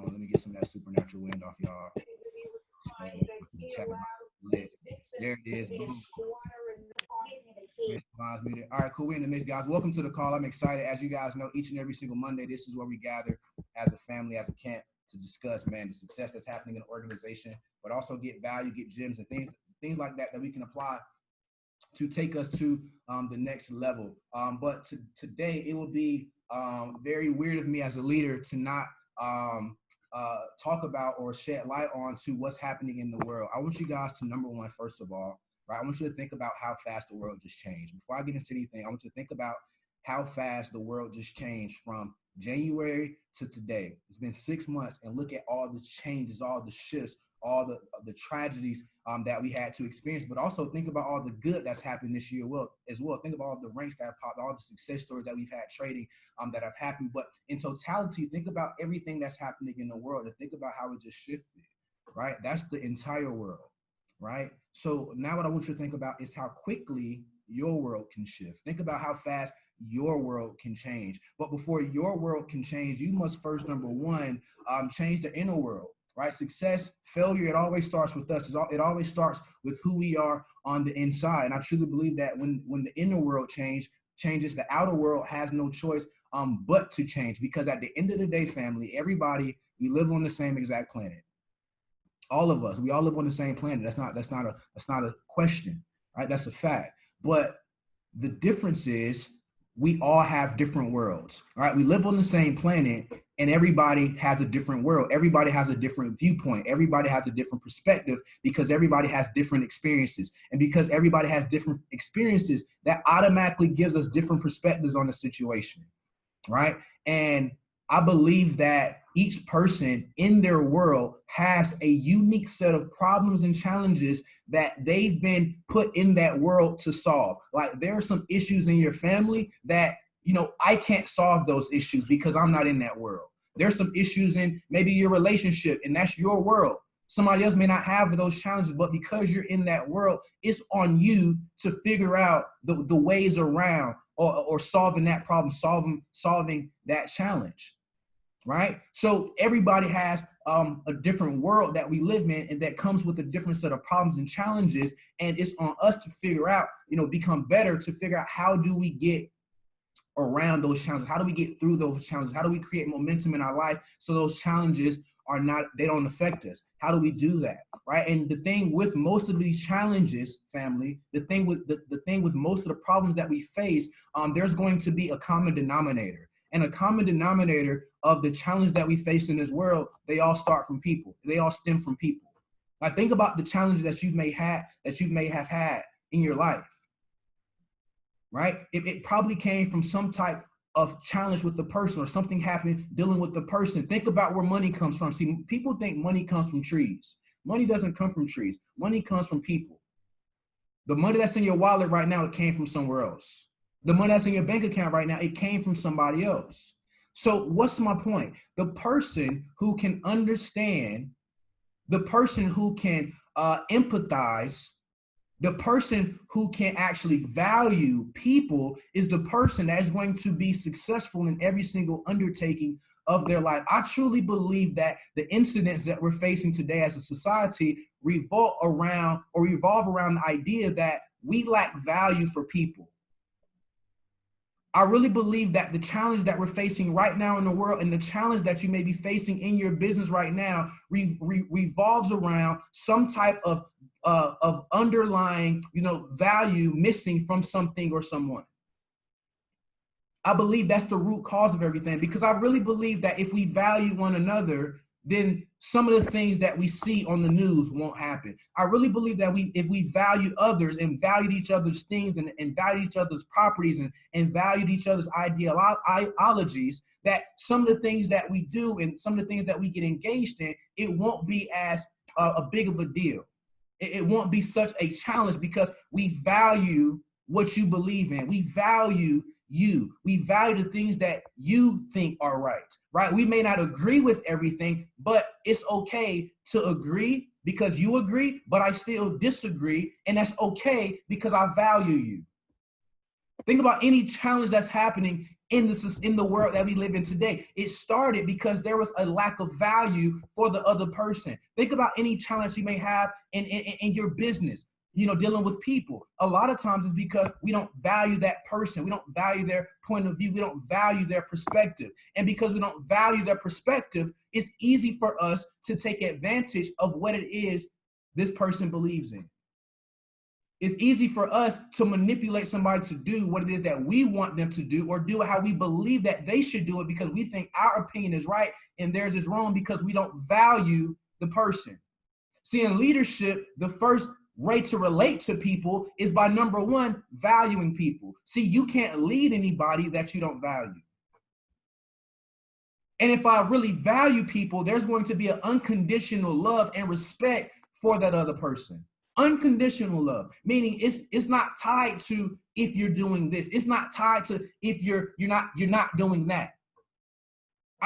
Let me get some of that supernatural wind off y'all. There it is. Boom. All right, cool. We're in the mix, guys. Welcome to the call. I'm excited. As you guys know, each and every single Monday, this is where we gather as a family, as a camp, to discuss, man, the success that's happening in the organization, but also get value, get gems and things like that we can apply to take us to the next level. But today, it will be very weird of me as a leader to not talk about or shed light on to what's happening in the world. I want you guys to, number one, first of all, right, I want you to think about how fast the world just changed. Before I get into anything, I want you to think about how fast the world just changed from January to today. It's been 6 months, and look at all the changes, all the shifts, all the tragedies that we had to experience, but also think about all the good that's happened this year as well. Think about all the ranks that have popped, all the success stories that we've had trading that have happened. But in totality, think about everything that's happening in the world and think about how it just shifted, right? That's the entire world, right? So now what I want you to think about is how quickly your world can shift. Think about how fast your world can change. But before your world can change, you must first, number one, change the inner world. Right? Success, failure, it always starts with us. It always starts with who we are on the inside. And I truly believe that when the inner world changes, the outer world has no choice but to change. Because at the end of the day, family, everybody, we live on the same exact planet. All of us, we all live on the same planet. That's not a question, right? That's a fact. But the difference is we all have different worlds, right? We live on the same planet and everybody has a different world. Everybody has a different viewpoint. Everybody has a different perspective because everybody has different experiences. And because everybody has different experiences, that automatically gives us different perspectives on the situation, right? And I believe that each person in their world has a unique set of problems and challenges that they've been put in that world to solve. Like there are some issues in your family that, I can't solve those issues because I'm not in that world. There's some issues in maybe your relationship and that's your world. Somebody else may not have those challenges, but because you're in that world, it's on you to figure out the ways around or solving that problem, solving that challenge. Right? So everybody has a different world that we live in and that comes with a different set of problems and challenges. And it's on us to figure out, become better to figure out how do we get around those challenges? How do we get through those challenges? How do we create momentum in our life so those challenges they don't affect us? How do we do that? Right? And the thing with most of these challenges, family, the thing with most of the problems that we face, there's going to be a common denominator. And a common denominator of the challenge that we face in this world, they all start from people. They all stem from people. Now think about the challenges that you may have had in your life, right? It probably came from some type of challenge with the person or something happened dealing with the person. Think about where money comes from. See, people think money comes from trees. Money doesn't come from trees. Money comes from people. The money that's in your wallet right now, it came from somewhere else. The money that's in your bank account right now, it came from somebody else. So what's my point? The person who can understand, the person who can empathize, the person who can actually value people is the person that is going to be successful in every single undertaking of their life. I truly believe that the incidents that we're facing today as a society revolve around the idea that we lack value for people. I really believe that the challenge that we're facing right now in the world and the challenge that you may be facing in your business right now revolves around some type of underlying, value missing from something or someone. I believe that's the root cause of everything, because I really believe that if we value one another, then some of the things that we see on the news won't happen. I really believe that if we value others and valued each other's things and valued each other's properties and valued each other's ideologies, that some of the things that we do and some of the things that we get engaged in, it won't be as a big of a deal. It won't be such a challenge because we value what you believe in. We value you. We value the things that you think are right? We may not agree with everything, but it's okay to agree because you agree, but I still disagree. And that's okay because I value you. Think about any challenge that's happening in the world that we live in today. It started because there was a lack of value for the other person. Think about any challenge you may have in your business, dealing with people. A lot of times it's because we don't value that person. We don't value their point of view. We don't value their perspective. And because we don't value their perspective, it's easy for us to take advantage of what it is this person believes in. It's easy for us to manipulate somebody to do what it is that we want them to do, or do it how we believe that they should do it, because we think our opinion is right and theirs is wrong, because we don't value the person. See, in leadership, the first way to relate to people is by, number one, valuing people. See, you can't lead anybody that you don't value. And if I really value people, there's going to be an unconditional love and respect for that other person. Unconditional love, meaning it's not tied to if you're doing this. It's not tied to if you're not doing that.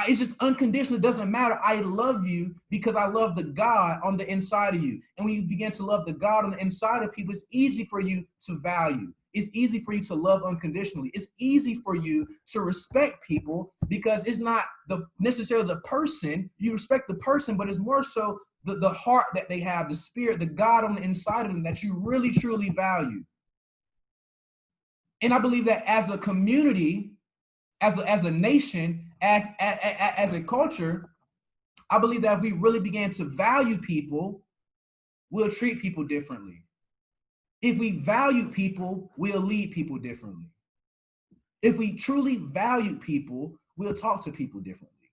It's just unconditional. It doesn't matter. I love you because I love the God on the inside of you. And when you begin to love the God on the inside of people, it's easy for you to value. It's easy for you to love unconditionally. It's easy for you to respect people, because it's not necessarily the person. You respect the person, but it's more so the heart that they have, the spirit, the God on the inside of them that you really, truly value. And I believe that as a community, as a nation, as a culture, I believe that if we really began to value people, we'll treat people differently. If we value people, we'll lead people differently. If we truly value people, we'll talk to people differently.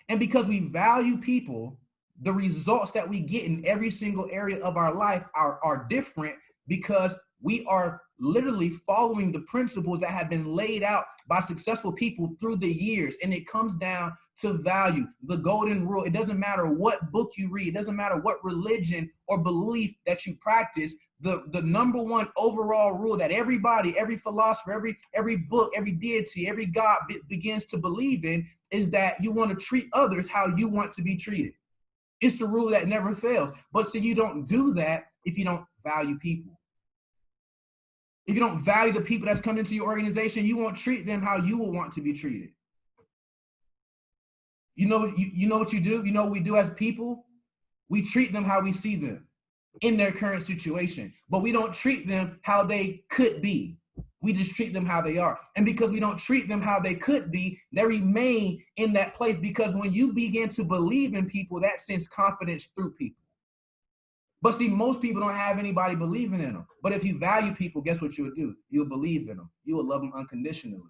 And because we value people, the results that we get in every single area of our life are different, because we are literally following the principles that have been laid out by successful people through the years. And it comes down to value, the golden rule. It doesn't matter what book you read. It doesn't matter what religion or belief that you practice. The number one overall rule that everybody, every philosopher, every book, every deity, every God begins to believe in is that you want to treat others how you want to be treated. It's the rule that never fails. But see, you don't do that if you don't value people. If you don't value the people that's coming into your organization, you won't treat them how you will want to be treated. You know what you do? You know what we do as people? We treat them how we see them in their current situation, but we don't treat them how they could be. We just treat them how they are. And because we don't treat them how they could be, they remain in that place, because when you begin to believe in people, that sends confidence through people. But see, most people don't have anybody believing in them. But if you value people, guess what you'll do? You'll believe in them. You will love them unconditionally.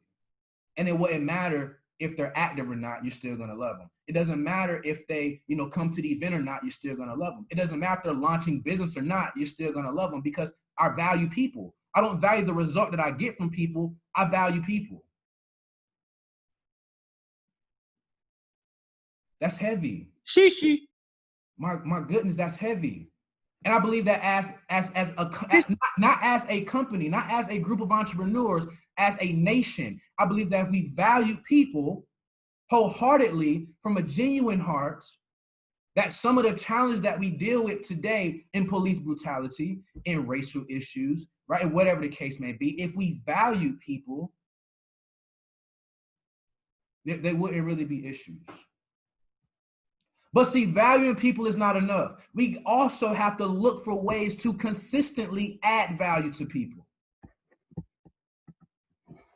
And it wouldn't matter if they're active or not, you're still going to love them. It doesn't matter if they, come to the event or not, you're still going to love them. It doesn't matter if they're launching business or not, you're still going to love them, because I value people. I don't value the result that I get from people. I value people. That's heavy. Shishi. My goodness, that's heavy. And I believe that not as a company, not as a group of entrepreneurs, as a nation, I believe that if we value people wholeheartedly from a genuine heart, that some of the challenges that we deal with today in police brutality, in racial issues, right, and whatever the case may be, if we value people, they wouldn't really be issues. But see, valuing people is not enough. We also have to look for ways to consistently add value to people.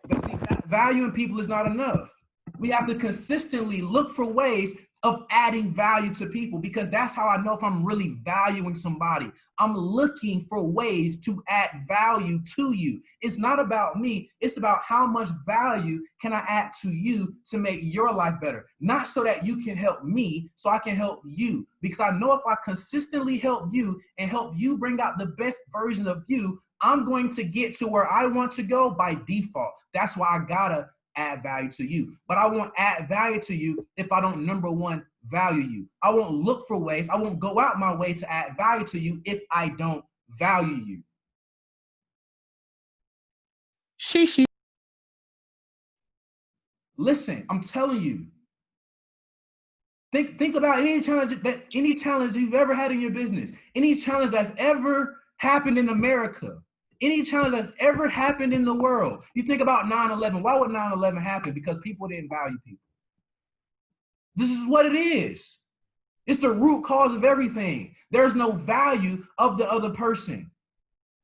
But see, valuing people is not enough. We have to consistently look for ways of adding value to people, because that's how I know if I'm really valuing somebody. I'm looking for ways to add value to you. It's not about me. It's about how much value can I add to you to make your life better. Not so that you can help me, so I can help you. Because I know if I consistently help you and help you bring out the best version of you, I'm going to get to where I want to go by default. That's why I gotta add value to you. But I won't add value to you if I don't, number one, value you. I won't look for ways. I won't go out my way to add value to you if I don't value you. Shishi. Listen, I'm telling you. Think about any challenge you've ever had in your business, any challenge that's ever happened in America, Any challenge that's ever happened in the world. You think about 9/11. Why would 9/11 happen? Because people didn't value people. This is what it is. It's the root cause of everything. There's no value of the other person.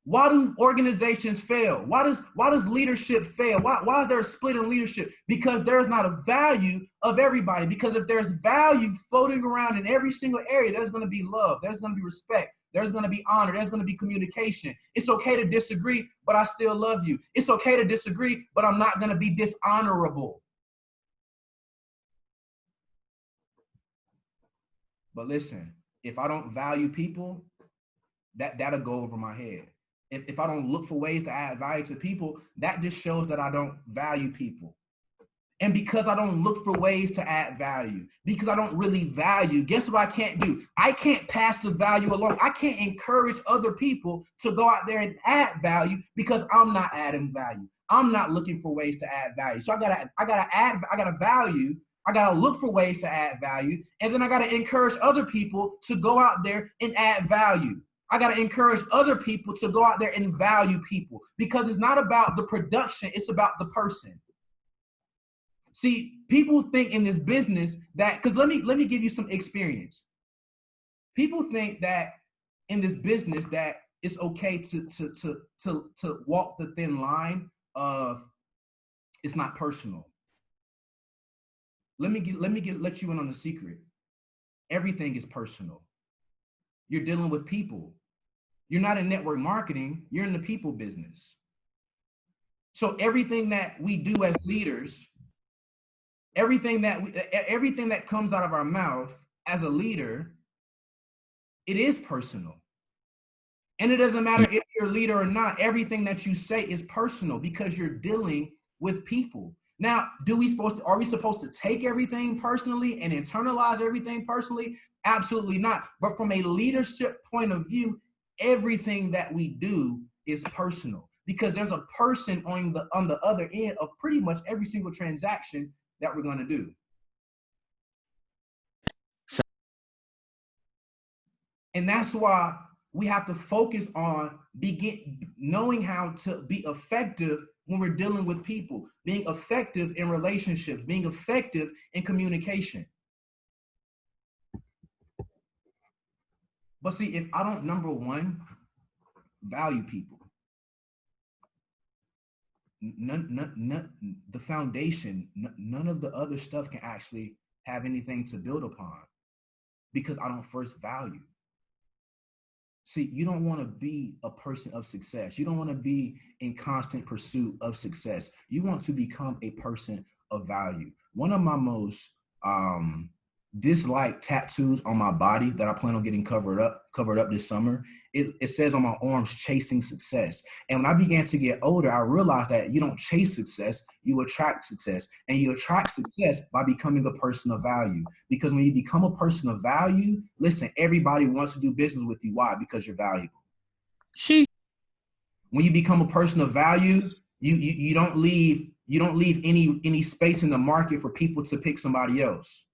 Why do organizations fail? Why does leadership fail? Why is there a split in leadership? Because there's not a value of everybody. Because if there's value floating around in every single area, there's going to be love. There's going to be respect. There's going to be honor. There's going to be communication. It's okay to disagree, but I still love you. It's okay to disagree, but I'm not going to be dishonorable. But listen, if I don't value people, that'll go over my head. If I don't look for ways to add value to people, that just shows that I don't value people. And because I don't look for ways to add value, because I don't really value, guess what I can't do? I can't pass the value along. I can't encourage other people to go out there and add value because I'm not adding value. I'm not looking for ways to add value. So I gotta value. I gotta look for ways to add value, and then I gotta encourage other people to go out there and add value. I got to encourage other people to go out there and value people, because it's not about the production, it's about the person. See, people think in this business that, because let me give you some experience. People think that in this business that it's okay to walk the thin line of it's not personal. Let you in on a secret. Everything is personal. You're dealing with people. You're not in network marketing, you're in the people business. So everything that we do as leaders, everything that comes out of our mouth as a leader, it is personal. And it doesn't matter if you're a leader or not, everything that you say is personal because you're dealing with people. Now, are we supposed to take everything personally and internalize everything personally? Absolutely not. But from a leadership point of view, everything that we do is personal because there's a person on the other end of pretty much every single transaction that we're going to do. And that's why we have to focus on knowing how to be effective when we're dealing with people, being effective in relationships, being effective in communication. But see, if I don't, number one, value people, the foundation, none of the other stuff can actually have anything to build upon because I don't first value. See, you don't want to be a person of success. You don't want to be in constant pursuit of success. You want to become a person of value. One of my most disliked tattoos on my body that I plan on getting covered up this summer, it says on my arms, chasing success. And when I began to get older, I realized that you don't chase success, you attract success. And you attract success by becoming a person of value. Because when you become a person of value, listen, everybody wants to do business with you. Why? Because you're valuable. When you become a person of value, you don't leave any space in the market for people to pick somebody else.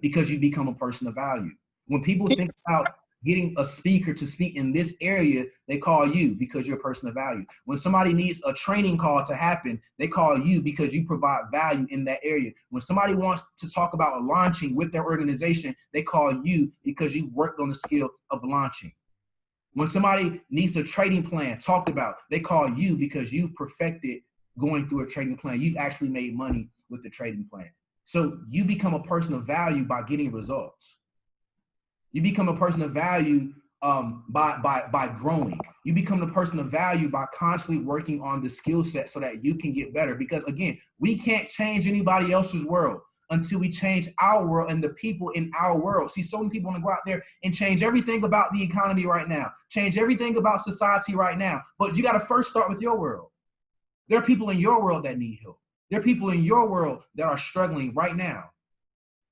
Because you become a person of value. When people think about getting a speaker to speak in this area, they call you because you're a person of value. When somebody needs a training call to happen, they call you because you provide value in that area. When somebody wants to talk about launching with their organization, they call you because you've worked on the skill of launching. When somebody needs a trading plan talked about, they call you because you perfected going through a trading plan. You've actually made money with the trading plan. So you become a person of value by getting results. You become a person of value by growing. You become a person of value by constantly working on the skill set so that you can get better. Because again, we can't change anybody else's world until we change our world and the people in our world. See, so many people want to go out there and change everything about the economy right now, change everything about society right now. But you got to first start with your world. There are people in your world that need help. There are people in your world that are struggling right now.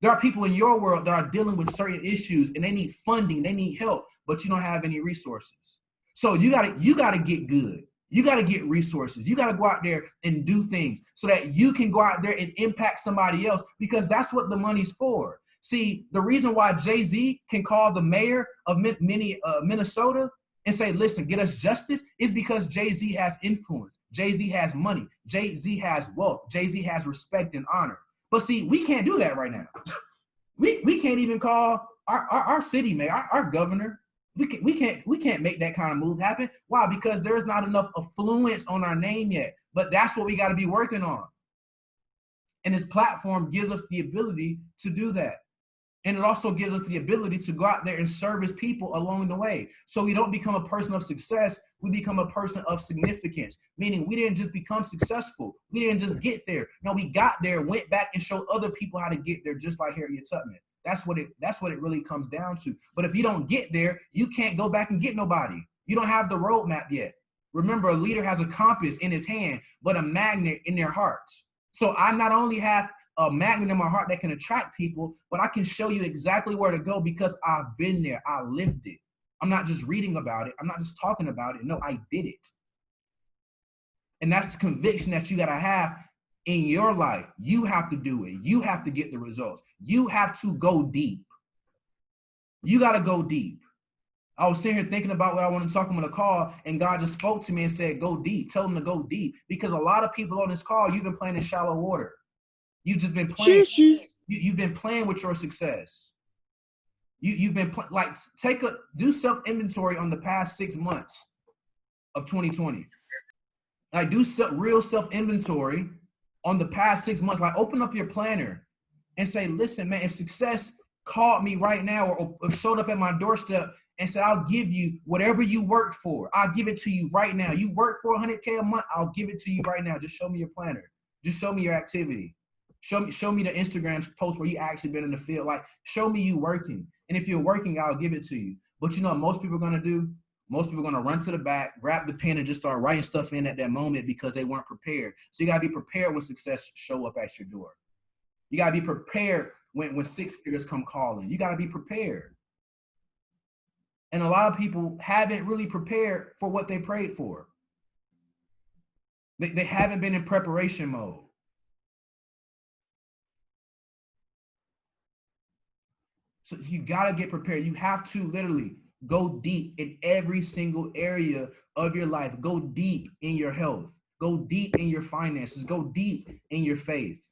There are people in your world that are dealing with certain issues and they need funding, they need help, but you don't have any resources. So you gotta get good. You gotta get resources. You gotta go out there and do things so that you can go out there and impact somebody else, because that's what the money's for. See, the reason why Jay-Z can call the mayor of Minnesota and say, listen, get us justice, is because Jay-Z has influence. Jay-Z has money. Jay-Z has wealth. Jay-Z has respect and honor. But see, we can't do that right now. We can't even call our city mayor, our governor. We can't make that kind of move happen. Why? Because there's not enough affluence on our name yet. But that's what we got to be working on. And this platform gives us the ability to do that. And it also gives us the ability to go out there and service people along the way. So we don't become a person of success, we become a person of significance. Meaning we didn't just become successful. We didn't just get there. No, we got there, went back and showed other people how to get there, just like Harriet Tubman. That's what it really comes down to. But if you don't get there, you can't go back and get nobody. You don't have the roadmap yet. Remember, a leader has a compass in his hand, but a magnet in their hearts. So I not only have a magnet in my heart that can attract people, but I can show you exactly where to go because I've been there. I lived it. I'm not just reading about it. I'm not just talking about it. No, I did it. And that's the conviction that you got to have in your life. You have to do it. You have to get the results. You have to go deep. You got to go deep. I was sitting here thinking about what I wanted to talk about on the call, and God just spoke to me and said, go deep. Tell them to go deep. Because a lot of people on this call, you've been playing in shallow water. You've just been playing. You've been playing with your success. You've been like do self-inventory on the past 6 months of 2020. Like do real self-inventory on the past 6 months. Like open up your planner and say, listen, man, if success called me right now or showed up at my doorstep and said, I'll give you whatever you worked for. I'll give it to you right now. You work for $100K a month. I'll give it to you right now. Just show me your planner. Just show me your activity. Show me the Instagram post where you actually been in the field. Like, show me you working. And if you're working, I'll give it to you. But you know what most people are going to do? Most people are going to run to the back, grab the pen, and just start writing stuff in at that moment because they weren't prepared. So you got to be prepared when success show up at your door. You got to be prepared when six figures come calling. You got to be prepared. And a lot of people haven't really prepared for what they prayed for. They haven't been in preparation mode. So you got to get prepared. You have to literally go deep in every single area of your life. Go deep in your health. Go deep in your finances. Go deep in your faith.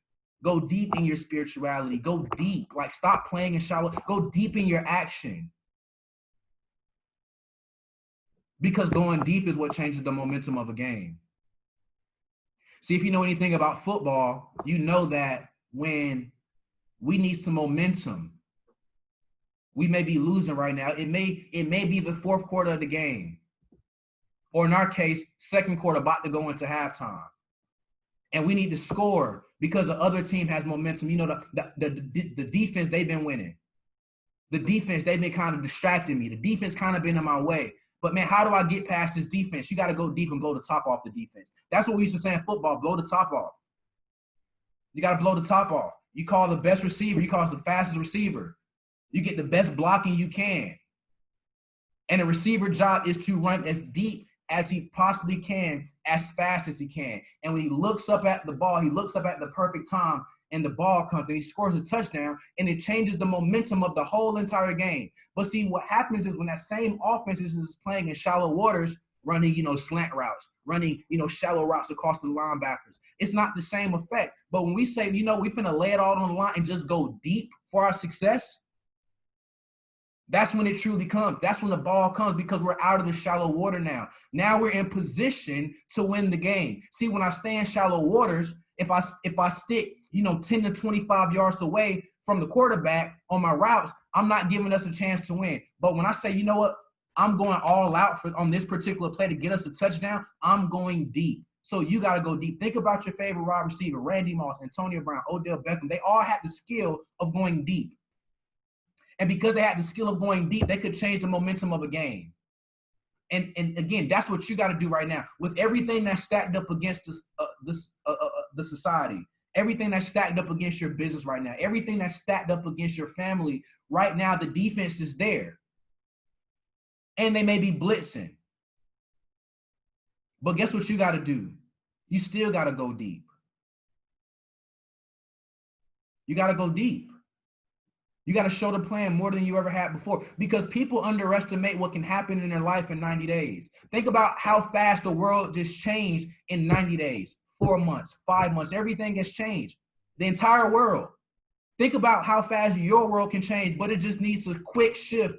Go deep in your spirituality. Go deep. Like, stop playing in shallow. Go deep in your action. Because going deep is what changes the momentum of a game. See, if you know anything about football, you know that when we need some momentum, we may be losing right now. It may be the fourth quarter of the game. Or in our case, second quarter, about to go into halftime. And we need to score because the other team has momentum. You know, the defense, they've been winning. The defense, they've been kind of distracting me. The defense kind of been in my way. But, man, how do I get past this defense? You got to go deep and blow the top off the defense. That's what we used to say in football, blow the top off. You got to blow the top off. You call the best receiver. You call the fastest receiver. You get the best blocking you can. And the receiver job is to run as deep as he possibly can, as fast as he can. And when he looks up at the ball, he looks up at the perfect time, and the ball comes and he scores a touchdown, and it changes the momentum of the whole entire game. But see, what happens is when that same offense is playing in shallow waters, running, slant routes, running, shallow routes across the linebackers, it's not the same effect. But when we say, we finna lay it all on the line and just go deep for our success, that's when it truly comes. That's when the ball comes, because we're out of the shallow water now. Now we're in position to win the game. See, when I stay in shallow waters, if I stick, 10 to 25 yards away from the quarterback on my routes, I'm not giving us a chance to win. But when I say, you know what, I'm going all out on this particular play to get us a touchdown, I'm going deep. So you got to go deep. Think about your favorite wide receiver, Randy Moss, Antonio Brown, Odell Beckham. They all had the skill of going deep. And because they had the skill of going deep, they could change the momentum of a game. And again, that's what you got to do right now. With everything that's stacked up against the society, everything that's stacked up against your business right now, everything that's stacked up against your family right now, the defense is there. And they may be blitzing. But guess what you got to do? You still got to go deep. You got to go deep. You got to show the plan more than you ever had before, because people underestimate what can happen in their life in 90 days. Think about how fast the world just changed in 90 days, 4 months, 5 months. Everything has changed. The entire world. Think about how fast your world can change, but it just needs a quick shift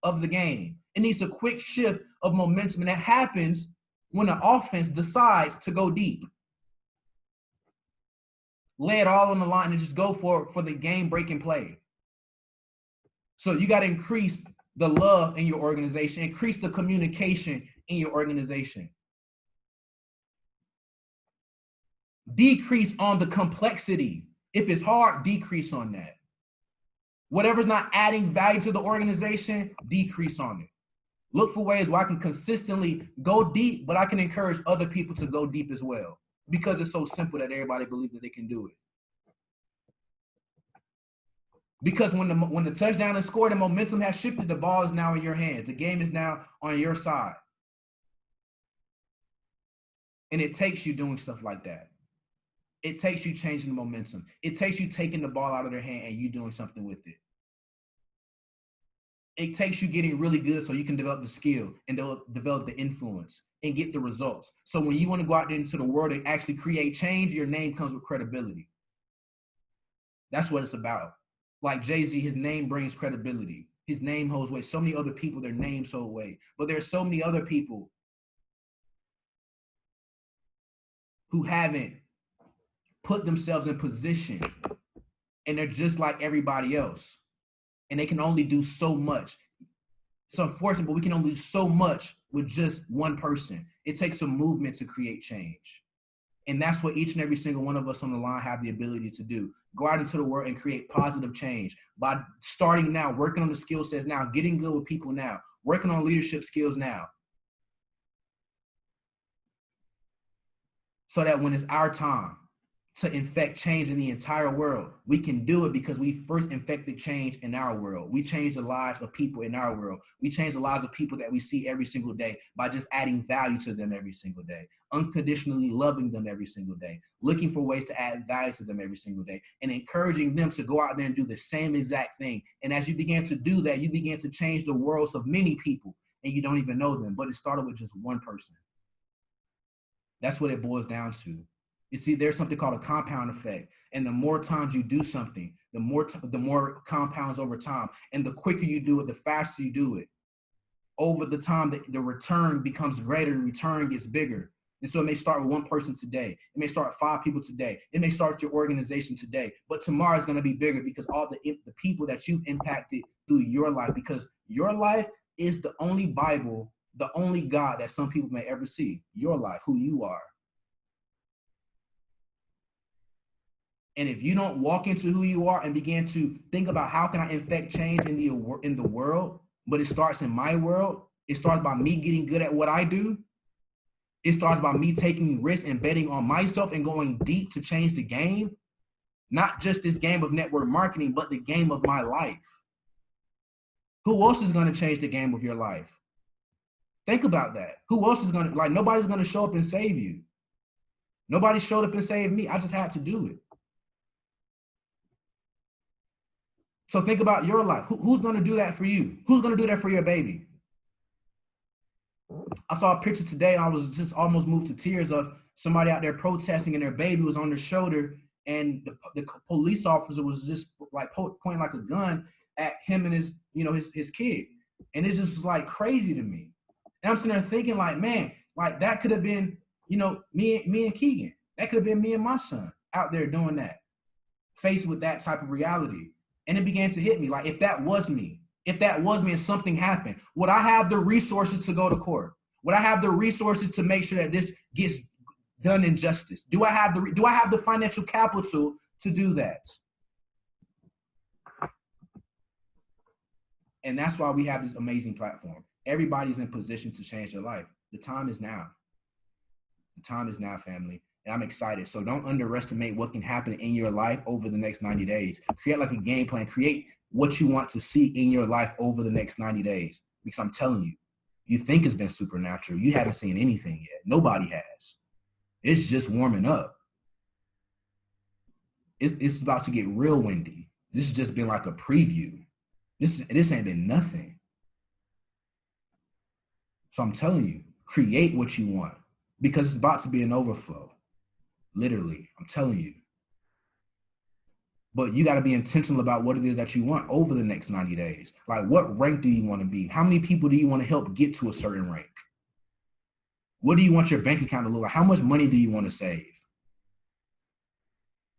of the game. It needs a quick shift of momentum, and that happens when the offense decides to go deep. Lay it all on the line and just go for the game-breaking play. So you got to increase the love in your organization, increase the communication in your organization. Decrease on the complexity. If it's hard, decrease on that. Whatever's not adding value to the organization, decrease on it. Look for ways where I can consistently go deep, but I can encourage other people to go deep as well, because it's so simple that everybody believes that they can do it. Because when the touchdown is scored, the momentum has shifted. The ball is now in your hands. The game is now on your side. And it takes you doing stuff like that. It takes you changing the momentum. It takes you taking the ball out of their hand and you doing something with it. It takes you getting really good so you can develop the skill and develop the influence and get the results. So when you want to go out there into the world and actually create change, your name comes with credibility. That's what it's about. Like Jay-Z, his name brings credibility. His name holds weight. So many other people, their names hold weight. But there's so many other people who haven't put themselves in position, and they're just like everybody else. And they can only do so much. It's unfortunate, but we can only do so much with just one person. It takes some movement to create change. And that's what each and every single one of us on the line have the ability to do. Go out into the world and create positive change by starting now, working on the skill sets now, getting good with people now, working on leadership skills now. So that when it's our time to infect change in the entire world, we can do it because we first infected change in our world. We changed the lives of people in our world. We changed the lives of people that we see every single day by just adding value to them every single day, unconditionally loving them every single day, looking for ways to add value to them every single day, and encouraging them to go out there and do the same exact thing. And as you begin to do that, you begin to change the worlds of many people, and you don't even know them, but it started with just one person. That's what it boils down to. You see, there's something called a compound effect. And the more times you do something, the more compounds over time. And the quicker you do it, the faster you do it. Over the time, the return becomes greater, the return gets bigger. And so it may start with one person today. It may start 5 people today. It may start your organization today. But tomorrow is going to be bigger because all the people that you've impacted through your life, because your life is the only Bible, the only God that some people may ever see. Your life, who you are. And if you don't walk into who you are and begin to think about how can I infect change in the world, but it starts in my world. It starts by me getting good at what I do. It starts by me taking risks and betting on myself and going deep to change the game. Not just this game of network marketing, but the game of my life. Who else is going to change the game of your life? Think about that. Who else is going to, nobody's going to show up and save you. Nobody showed up and saved me. I just had to do it. So think about your life. Who's going to do that for you? Who's going to do that for your baby? I saw a picture today. I was just almost moved to tears of somebody out there protesting and their baby was on their shoulder. And the police officer was just like pointing like a gun at him and his kid. And it just was like crazy to me. And I'm sitting there thinking like, man, like that could have been, me and Keegan. That could have been me and my son out there doing that, faced with that type of reality. And it began to hit me. Like, if that was me and something happened, would I have the resources to go to court? Would I have the resources to make sure that this gets done in justice? Do I have the financial capital to do that? And that's why we have this amazing platform. Everybody's in position to change their life. The time is now. The time is now, family. And I'm excited. So don't underestimate what can happen in your life over the next 90 days. Create like a game plan. Create what you want to see in your life over the next 90 days. Because I'm telling you, you think it's been supernatural. You haven't seen anything yet. Nobody has. It's just warming up. It's about to get real windy. This has just been like a preview. This ain't been nothing. So I'm telling you, create what you want because it's about to be an overflow. Literally, I'm telling you. But you got to be intentional about what it is that you want over the next 90 days. Like, what rank do you want to be? How many people do you want to help get to a certain rank? What do you want your bank account to look like? How much money do you want to save?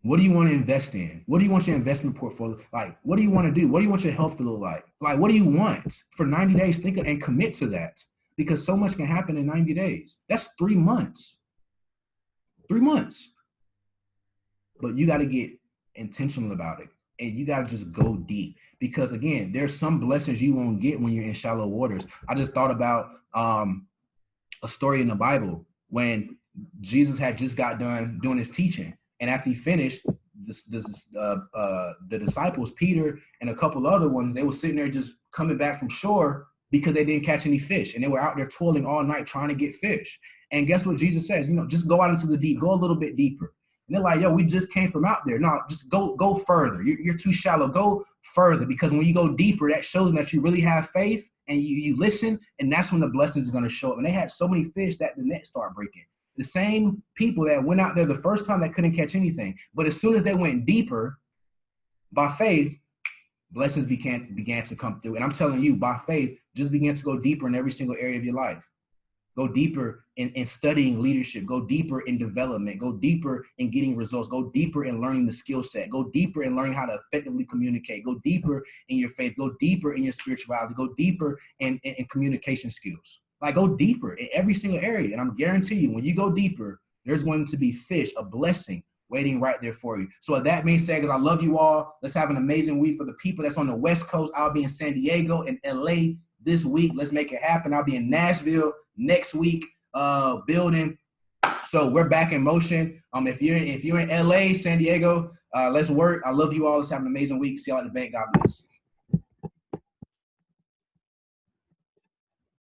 What do you want to invest in? What do you want your investment portfolio? Like, what do you want to do? What do you want your health to look like? Like, what do you want for 90 days? Think and commit to that because so much can happen in 90 days. That's 3 months. 3 months. But you got to get intentional about it. And you got to just go deep because, again, there's some blessings you won't get when you're in shallow waters. I just thought about a story in the Bible when Jesus had just got done doing his teaching. And after he finished, the disciples, Peter and a couple other ones, they were sitting there just coming back from shore because they didn't catch any fish. And they were out there toiling all night trying to get fish. And guess what Jesus says? Just go out into the deep, go a little bit deeper. And they're like, yo, we just came from out there. No, just go further. You're too shallow. Go further, because when you go deeper, that shows them that you really have faith and you listen, and that's when the blessings are going to show up. And they had so many fish that the net started breaking. The same people that went out there the first time that couldn't catch anything. But as soon as they went deeper, by faith, blessings began to come through. And I'm telling you, by faith, just begin to go deeper in every single area of your life. Go deeper in studying leadership. Go deeper in development. Go deeper in getting results. Go deeper in learning the skill set. Go deeper in learning how to effectively communicate. Go deeper in your faith. Go deeper in your spirituality. Go deeper in communication skills. Like, go deeper in every single area. And I'm guarantee you, when you go deeper, there's going to be fish, a blessing waiting right there for you. So with that being said, because I love you all, let's have an amazing week. For the people that's on the West Coast, I'll be in San Diego and LA this week. Let's make it happen. I'll be in Nashville next week, building. So we're back in motion. If you're in LA, San Diego, let's work. I love you all. Let's have an amazing week. See y'all at the bank. God bless.